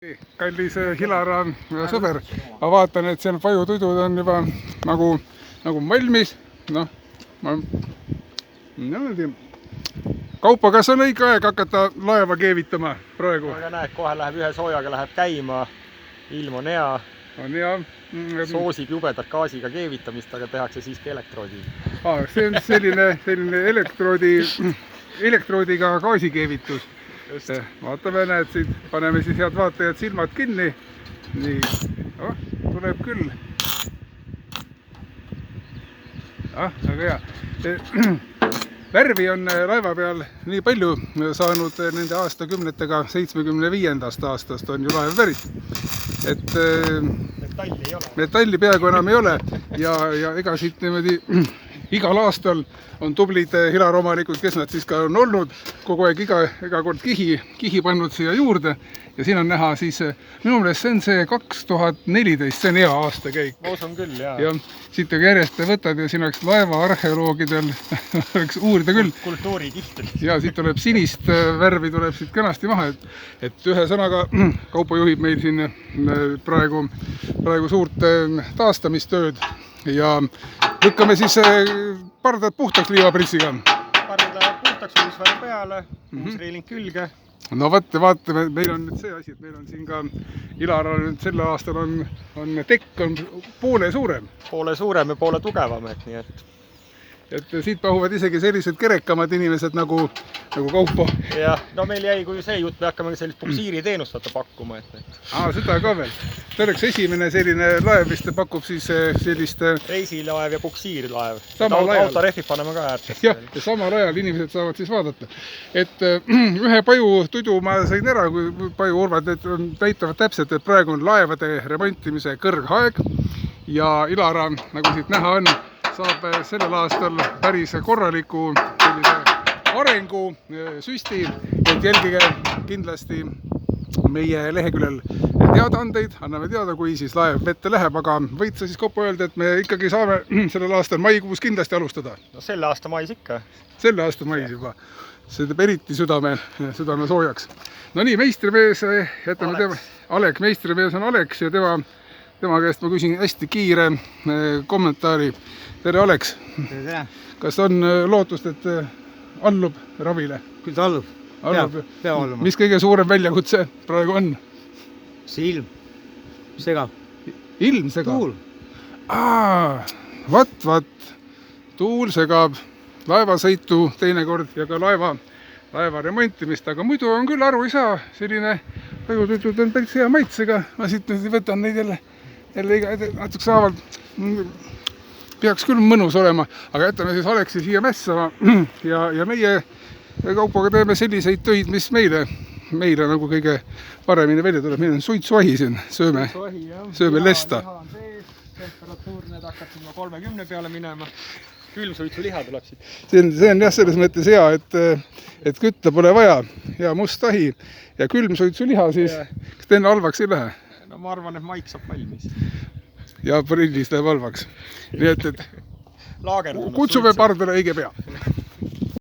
Kallis Hilara sõber, ma vaatan, et seal pajutudud on juba nagu valmis. Noh, Kaupo, kas on õige aeg hakata laeva keevitama praegu? Aga näed, kohe läheb ühe soojaga läheb käima, ilm on hea. On hea. Soosib jubedat gaasiga keevitamist, aga tehakse siiski elektroodi. See on selline elektroodiga gaasikeevitus. Vaatame, näed siit, paneme siis head vaatajad silmad kinni. Nii, tuleb küll. Väga hea. Värvi on laeva peal nii palju saanud nende aastakümnetega, 75. aastast on ju laev pärit. Metalli peaaegu enam ei ole ja ega siit niimoodi igal aastal on tublid hilaromanikud, kes nad siis ka on olnud, kogu aeg iga kord kihi pannud siia juurde. Ja siin on näha siis, minu meelest see on see 2014, see on hea aastakäik. Ma usun küll, jaa. Ja siit järjest võtad ja siin oleks laeva arheoloogidel oleks uurida küll. Kultuurikiht. Ja siit tuleb sinist värvi, tuleb siit kenasti maha. Et ühe sõnaga Kaupo juhib meil siin praegu suurt taastamistööd ja lükkame siis pardad puhtaks liivapritsiga. Parda puhtaks, uusvärv peale, uus reiling külge. No vaatame, meil on nüüd see asi, et meil on siin ka Ilaral nüüd selle aastal on tekk on poole suurem. Poole suurem ja poole tugevam, nii et siit pahuvad isegi sellised kerekamad inimesed nagu Kaupo. Jah, no meil jäi kui see jutt, me hakkame sellist puksiiri teenust pakkuma. Seda ka veel. See oleks esimene selline laev, mis ta pakub siis sellist... Reisilaev ja puksiirlaev. Autorehvid paneme ka äärtest. Ja samal ajal inimesed saavad siis vaadata. Et ühe pajutudu ma sain ära, kui pajuurvad näitavad täpselt, et praegu on laevade remontimise kõrgaeg ja Ilara, nagu siit näha on, saab sellel aastal päris korraliku arengu süsti, et jälgige kindlasti meie leheküljel teadaandeid, anname teada, kui siis laev vette läheb, aga võid sa siis Kaupo öelda, et me ikkagi saame sellel aastal maikuus kindlasti alustada? No selle aasta mais ikka. Selle aasta mais juba. See teeb eriti südame soojaks. No nii, meistrimees, jätame tema. Alek, meistrimees on Aleks ja tema käest ma küsin hästi kiire kommentaari. Tere, Aleks! Tere! Kas on lootust, et allub ravile? Küll ta allub. Peab alluma. Mis kõige suurem väljakutse praegu on? See ilm segab. Ilm segab? Tuul. Vat. Tuul segab laevasõitu teinekord ja ka laeva remontimist, aga muidu on küll aru ei saa. Selline pajututud on päris hea maitsega. Ma siit võtan neid jälle natuke saavalt. Peaks küll mõnus olema, aga jätame siis Aleksi siia mässama ja meie Kaupoga teeme selliseid töid, mis meile nagu kõige paremini välja tuleb. Meil on suitsuahi siin, sööme lesta. Temperatuur need hakkab sinna 30 peale minema. Külmsuitsuliha tuleb siit. See on jah selles mõttes hea, et kütta pole vaja. Hea must ahi ja külmsuitsuliha siis, kas teine halvaks ei lähe? No ma arvan, et maik saab valmis. Ja aprillis läheb halvaks. Nii et kutsume pardale õige pea.